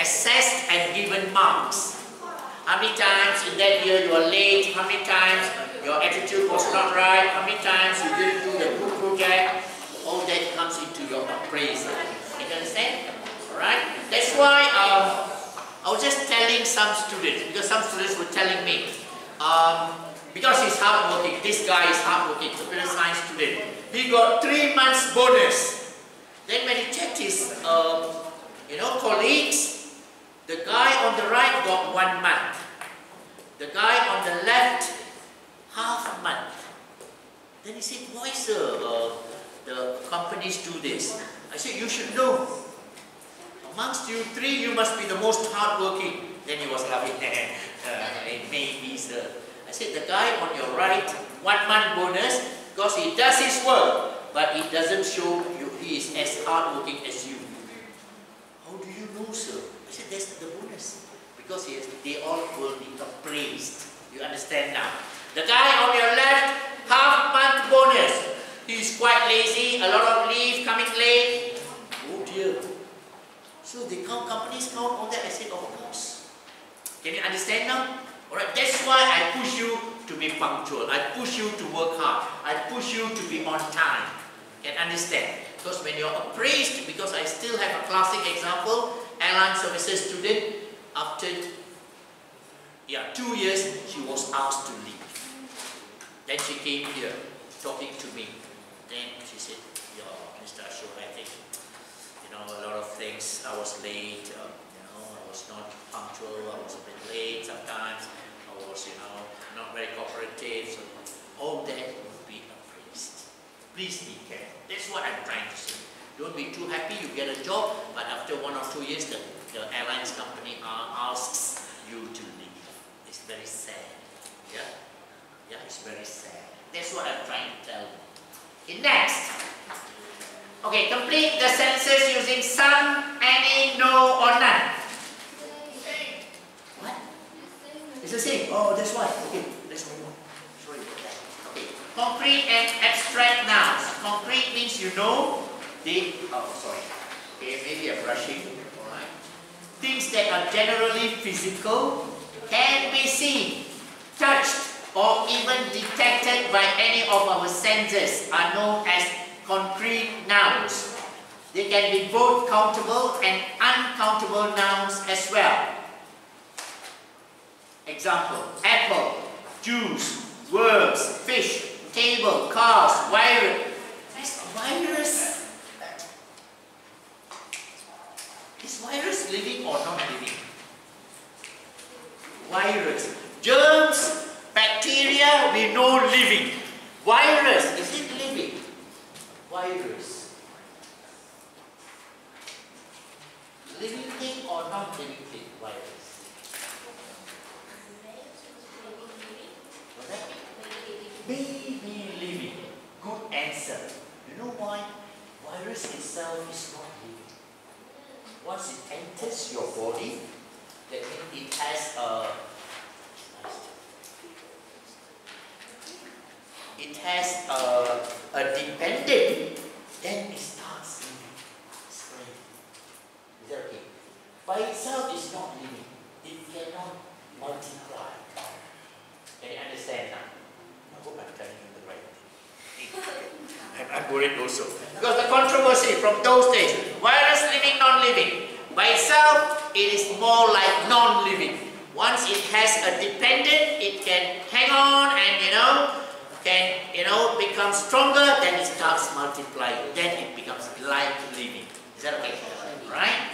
assessed and given marks. How many times in that year you are late? How many times your attitude was not right? How many times you didn't do the group project? All that comes into your appraisal. You understand? Alright? That's why I was just telling some students, because some students were telling me, because he's hardworking, this guy is hardworking, computer science student, he got 3 months bonus. Then when he checked his colleagues, the guy on the right got 1 month. The guy on the left, half a month. Then he said, why sir, the companies do this? I said, you should know. Amongst you three, you must be the most hardworking. Then he was laughing. Maybe sir. I said, the guy on your right, 1 month bonus, because he does his work, but it doesn't show you he is as hardworking as you. How do you know sir? I said, that's the bonus. Because they all will be appraised. You understand now? The guy on your left, half month bonus. He's quite lazy, a lot of leave, coming late. Oh dear. So they count, companies count all that. I said, of course. Can you understand now? Alright, that's why I push you to be punctual. I push you to work hard. I push you to be on time. Can understand? Because when you're appraised, because I still have a classic example, airline services student, after 2 years, she was asked to leave. Then she came here, talking to me. Then she said, Mr. Ashok, I think, a lot of things, I was late, I was not punctual, I was a bit late sometimes, I was, not very cooperative, so all that would be appraised. Please be careful. That's what I'm trying to say. Don't be too happy you get a job, but after 1 or 2 years, the airlines company asks you to leave. It's very sad. Yeah, it's very sad. That's what I'm trying to tell you. Okay, next. Okay, complete the sentences using some, any, no, or none. What? It's the same. Oh, that's why. Okay, let's move on. Sorry about that. Okay, concrete and abstract nouns. Concrete means Okay, maybe I'm rushing. Alright. Things that are generally physical, can be seen, touched, or even detected by any of our senses are known as concrete nouns. They can be both countable and uncountable nouns as well. Example, apple, juice, worms, fish, table, cars, virus. That's virus. Is virus living or not living? Virus. Germs, bacteria, we know living. Virus, is it living? Virus. Living thing or not living thing? Virus. What's that? Maybe living. Good answer. You know why? Virus itself is not living. Once it enters your body, that means it has a dependent, then it starts living. Is that okay? By itself, it's not living. It cannot multiply. Can you understand now? I hope I'm telling you the right thing. I'm worried also. Because the controversy from those days, virus living, non-living. By itself, it is more like non-living. Once it has a dependent, it can hang on and become stronger, then it starts multiplying. Then it becomes like living. Is that okay? Right?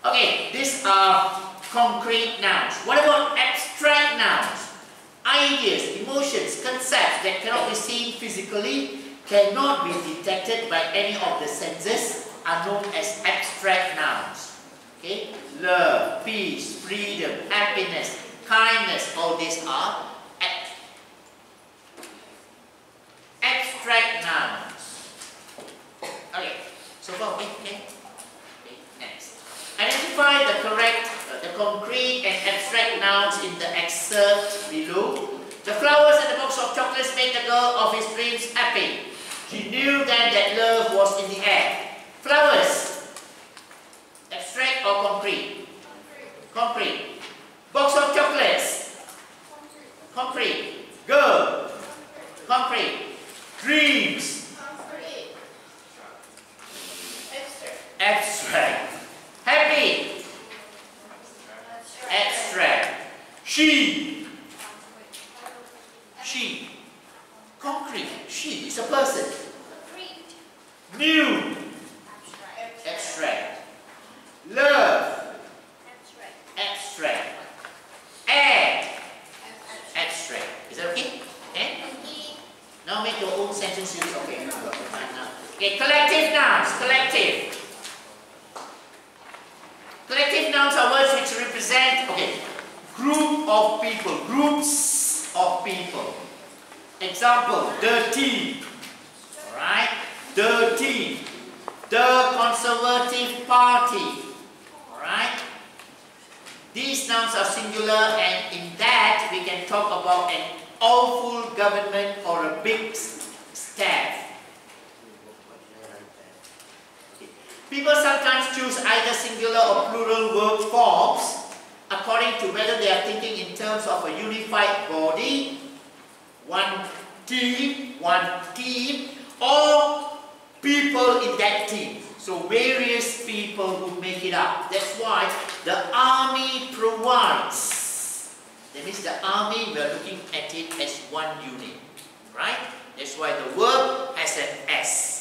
Okay, these are concrete nouns. What about abstract nouns? Ideas, emotions, concepts that cannot be seen physically, cannot be detected by any of the senses, are known as abstract nouns. Okay? Love, peace, freedom, happiness, kindness, all these are abstract nouns. Okay, so far okay? Next. Identify the correct, the concrete and abstract nouns in the excerpt below. The flowers and the box of chocolates made the girl of his dreams happy. She knew then that love was in the air. Flowers, abstract or concrete? Concrete. Box of chocolates. Concrete. Girl. Concrete. Dreams. Abstract. Happy. Abstract. She. She. Concrete. She is a person. New. Abstract. Love. Abstract. Add. Abstract. Is that okay? Okay? Now make your own sentences. Okay. Okay. Collective nouns. Collective. Collective nouns are words which represent, okay, group of people, groups of people. Example, the team. Alright? The team. The Conservative Party. Alright? These nouns are singular, and in that we can talk about an awful government or a big staff. People sometimes choose either singular or plural verb forms according to whether they are thinking in terms of a unified body, one team, or people in that team. So various people who make it up. That's why the army provides. That means the army, we are looking at it as one unit. Right? That's why the verb has an S.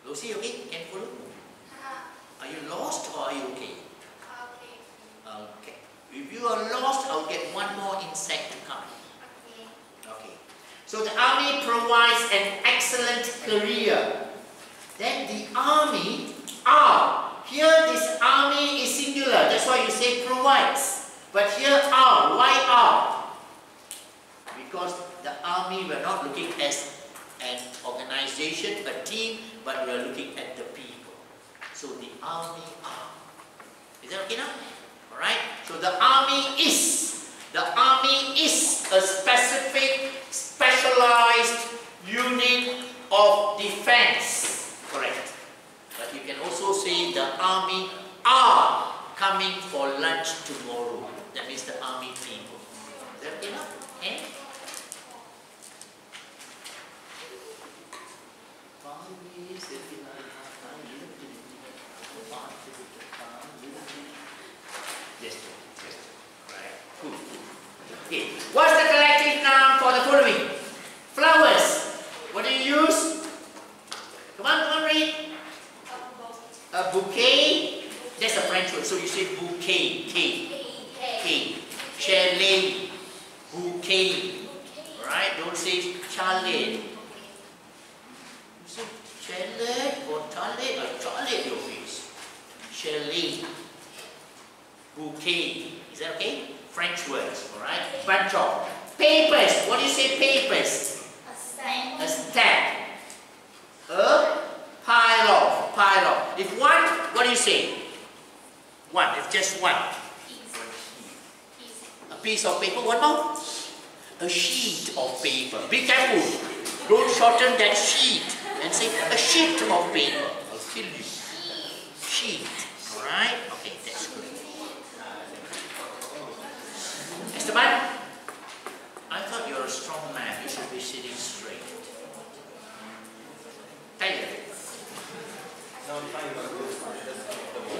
Lucy, okay? Can you follow? Are you lost or are you okay? Okay. If you are lost, I'll get one more insect to come. Okay. So the army provides an excellent career. Then the army are. Here this army is singular. That's why you say provides. But here are. Why are? Because the army, we're not looking as an organization, a team, but we are looking at the people. So the army are. Is that okay now? Alright? So the army is. The army is a specific, specialized unit of defense. Correct. But you can also say the army are coming for lunch tomorrow. That means the army people. Is that okay now? Okay? Yes, right. Cool. Okay. What's the collective noun for the following? Flowers. What do you use? Come on, read. A bouquet. That's a French word. So you say bouquet. K. Chalet. Bouquet. Alright? Don't say chalet. You say chalet or chalet or chalet your face. Chalet. Bouquet. Is that okay? French words, alright? Bunch of. Papers. What do you say papers? A stack. A pile of. If one, what do you say? One. If just one. A piece of paper. One more. A sheet of paper. Be careful. Don't shorten that sheet and say a sheet of paper. I'll kill you. Sheet. Alright? Okay, that's good. Esteban, I thought you're a strong man. You should be sitting straight. Tiger.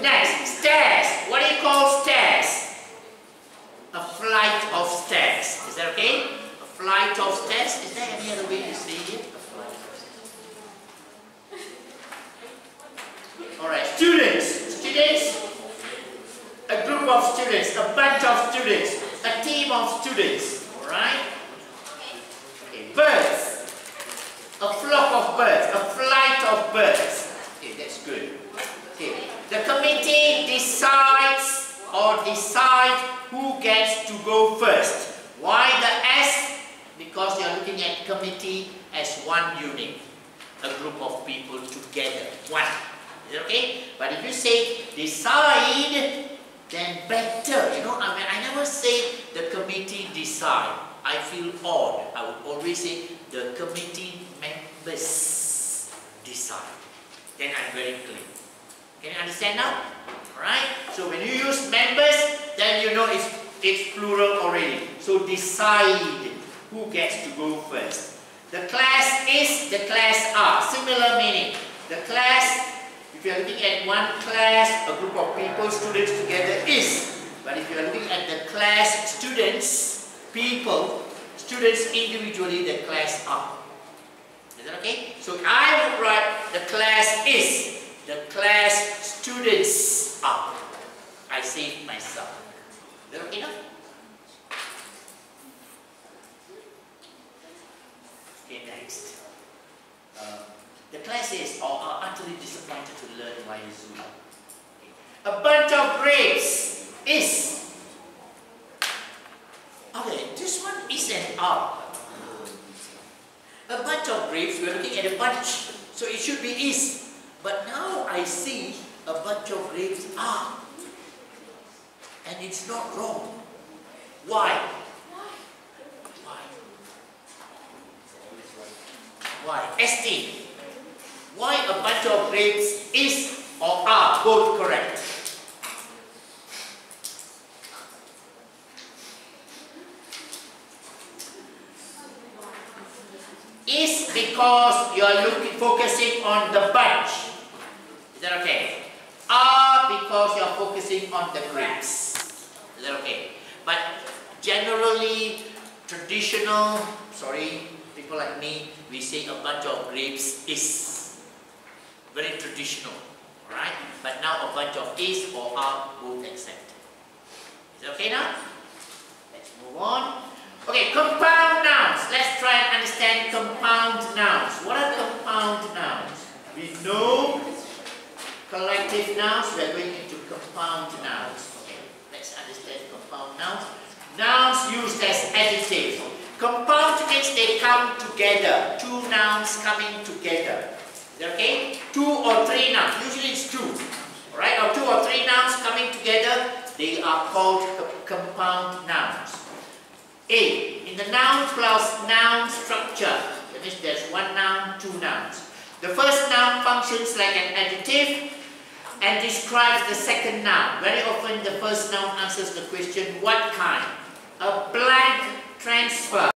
Next, stairs. What do you call stairs? A flight of stairs. Is that okay? A flight of stairs. Is there any other way to say it? Alright, students. Students. A group of students. A bunch of students. A team of students. Alright? Okay, birds. A flock of birds. A flight of birds. Okay, that's good. Okay. The committee decides or decide who gets to go first. Why the S? Because you are looking at committee as one unit. A group of people together. One. Is that okay? But if you say decide, then better. You know, I never say the committee decide. I feel odd. I would always say the committee members decide. Then I'm very clear. Can you understand now? Alright? So when you use members, then you know it's plural already. So decide who gets to go first. The class is, the class are. Similar meaning. The class, if you are looking at one class, a group of people, students together is. But if you are looking at the class, students, people, students individually, the class are. Is that okay? So I would write the class is, the class students are. I saved myself. Is that okay now? Okay, next. The classes are utterly disappointed to learn via Zoom. Okay. A bunch of grapes is. Okay, this one is an R. A bunch of grapes, we are looking at a bunch, so it should be is. But now I see a bunch of grapes are. And it's not wrong. Why? Why? ST. Why a bunch of grapes is or are both correct? Is because you are focusing on the bunch. Is that okay? Are because you are focusing on the grapes. Is that okay? But generally, traditional, people like me, we say a bunch of grapes is. Very traditional, alright? But now a bunch of is or are both accepted. Is that okay now? Let's move on. Okay, compound nouns. Let's try and understand compound nouns. What are compound nouns? We know collective nouns. We are going into compound nouns. Okay, let's understand compound nouns. Nouns used as adjectives. Compound means they come together. Two nouns coming together. Is that okay? Two or three nouns. Usually it's two. Alright, or two or three nouns coming together, they are called compound nouns. A. In the noun plus noun structure, that means there's one noun, two nouns. The first noun functions like an adjective and describes the second noun. Very often the first noun answers the question, what kind? A blank transfer.